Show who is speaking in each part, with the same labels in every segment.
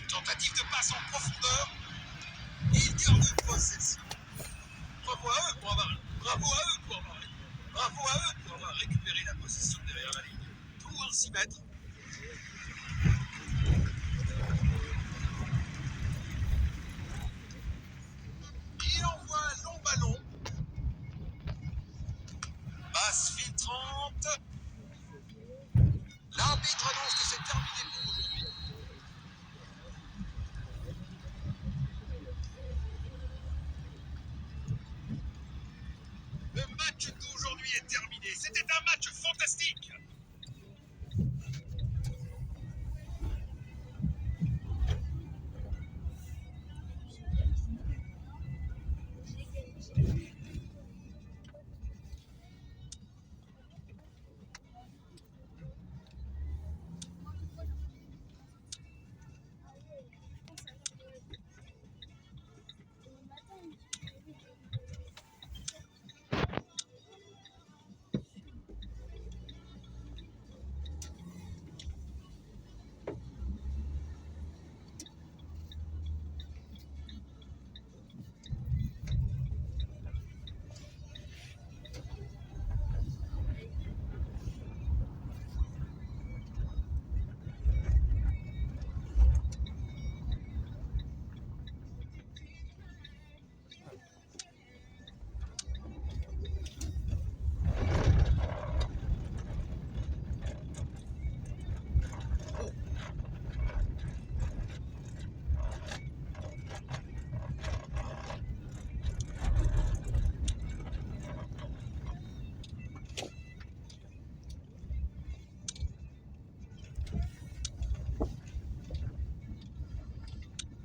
Speaker 1: Tentative de passe en profondeur. Ils gardent possession. Bravo à eux pour avoir récupéré la possession derrière la ligne. Pour s'y mettre. Il envoie un long ballon. Passe filtrante. L'arbitre annonce que c'est terminé pour aujourd'hui. Le match d'aujourd'hui est terminé. C'était un match fantastique.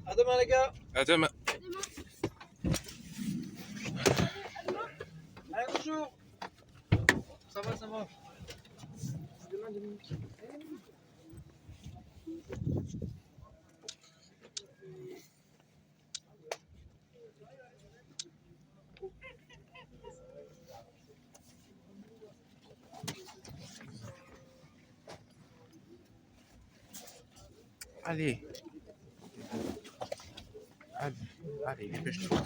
Speaker 2: À demain les gars.
Speaker 3: À demain.
Speaker 2: Allez, bonjour. Ça va, ça va. À demain, Dominique.
Speaker 3: Allez. Allez, dépêche-toi.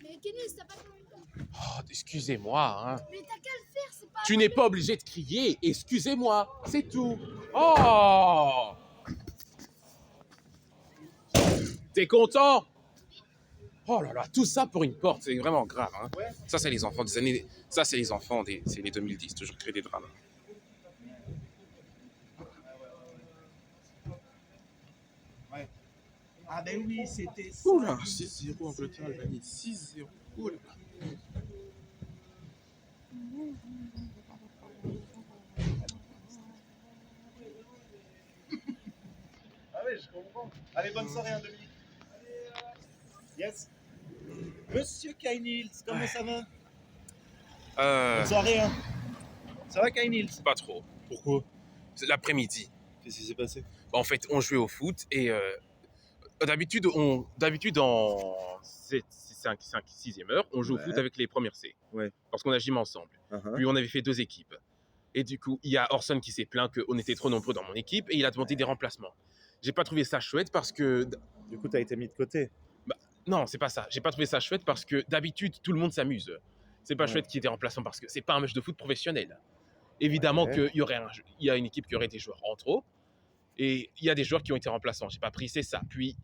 Speaker 4: Mais Kenis, t'as pas combien de temps?
Speaker 3: Oh, excusez-moi, hein.
Speaker 4: Mais t'as qu'à le faire, c'est pas.
Speaker 3: Tu n'es pas obligé de crier. Excusez-moi, c'est tout. Oh! T'es content? Oh là là, tout ça pour une porte, c'est vraiment grave. Hein. Ça, c'est les enfants des années. Ça, c'est les enfants c'est les 2010, toujours créer des drames.
Speaker 2: Ouais. Ah ben oui, c'était ça.
Speaker 3: Oula, 6-0 Angleterre, Albanie, 6-0. Oula.
Speaker 2: Ah oui, je comprends. Allez, bonne soirée, hein, Dominique. Yes. Monsieur Kai Nils, comment ça va? Bonne soirée, hein. Ça va, Kai Nils?
Speaker 3: Pas trop.
Speaker 2: Pourquoi?
Speaker 3: C'est l'après-midi.
Speaker 2: Qu'est-ce qui s'est passé?
Speaker 3: En fait, on jouait au foot et d'habitude, en 6e heure, on joue au foot avec les premières C.
Speaker 2: Ouais.
Speaker 3: Parce qu'on a gym ensemble. Puis on avait fait 2 équipes. Et du coup, il y a Orson qui s'est plaint qu'on était trop nombreux dans mon équipe et il a demandé des remplacements. J'ai pas trouvé ça chouette parce que.
Speaker 2: Du coup, t'as été mis de côté.
Speaker 3: Non, c'est pas ça. J'ai pas trouvé ça chouette parce que d'habitude, tout le monde s'amuse. C'est pas chouette qu'il y ait des remplaçants parce que c'est pas un match de foot professionnel. Évidemment qu'il y a une équipe qui aurait des joueurs en trop et il y a des joueurs qui ont été remplaçants. J'ai pas pris, c'est ça. Puis,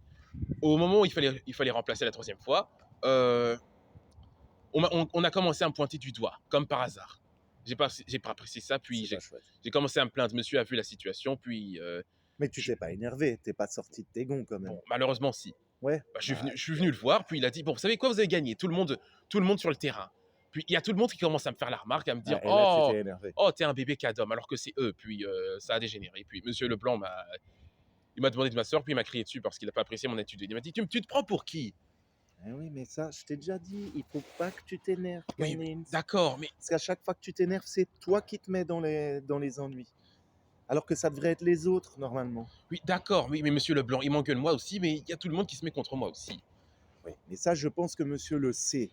Speaker 3: au moment où il fallait remplacer la 3e fois, on a commencé à me pointer du doigt, comme par hasard. J'ai pas apprécié ça, puis j'ai commencé à me plaindre. Monsieur a vu la situation, puis.
Speaker 5: Mais tu t'es pas énervé, t'es pas sorti de tes gonds quand même.
Speaker 3: Bon, malheureusement, si.
Speaker 5: Ouais.
Speaker 3: Bah, je suis venu le voir, puis il a dit bon, vous savez quoi, vous avez gagné, tout le monde sur le terrain. Puis il y a tout le monde qui commence à me faire la remarque, à me dire
Speaker 5: Et là, tu t'es énervé.
Speaker 3: oh, t'es un bébé cadom, alors que c'est eux. Puis ça a dégénéré. Puis Monsieur Leblanc il m'a demandé de m'asseoir, puis il m'a crié dessus parce qu'il n'a pas apprécié mon attitude. Il m'a dit tu te prends pour qui?
Speaker 5: Eh oui, mais ça, je t'ai déjà dit, il faut pas que tu t'énerves.
Speaker 3: Oui,
Speaker 5: Nils.
Speaker 3: d'accord, mais
Speaker 5: Parce qu'à chaque fois que tu t'énerves, c'est toi qui te mets dans les ennuis. Alors que ça devrait être les autres, normalement.
Speaker 3: oui, d'accord, oui, mais Monsieur Leblanc, il m'engueule moi aussi, mais il y a tout le monde qui se met contre moi aussi.
Speaker 5: Oui, mais ça, je pense que monsieur le sait.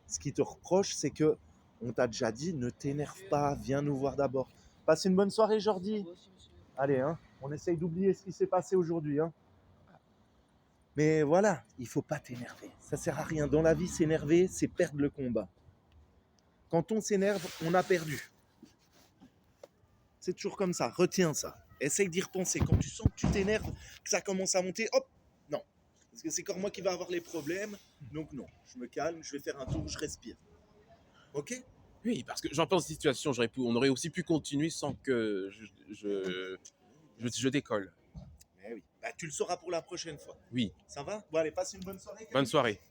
Speaker 5: Ce qui te reproche, c'est que on t'a déjà dit, ne t'énerve pas, viens nous voir d'abord. Passe une bonne soirée, Jordi. Allez, hein, on essaye d'oublier ce qui s'est passé aujourd'hui. Hein. Mais voilà, il faut pas t'énerver. Ça sert à rien. Dans la vie, s'énerver, c'est perdre le combat. Quand on s'énerve, on a perdu. C'est toujours comme ça. Retiens ça. Essaye d'y repenser. Quand tu sens que tu t'énerves, que ça commence à monter, hop, non. Parce que c'est encore moi qui va avoir les problèmes. Donc non, je me calme, je vais faire un tour, je respire. Ok?
Speaker 3: Oui, parce que j'en pense situation, on aurait aussi pu continuer sans que je décolle.
Speaker 5: Mais oui. Bah, tu le sauras pour la prochaine fois.
Speaker 3: Oui,
Speaker 5: Ça va? Bon, allez, passe une bonne soirée.
Speaker 3: bonne soirée.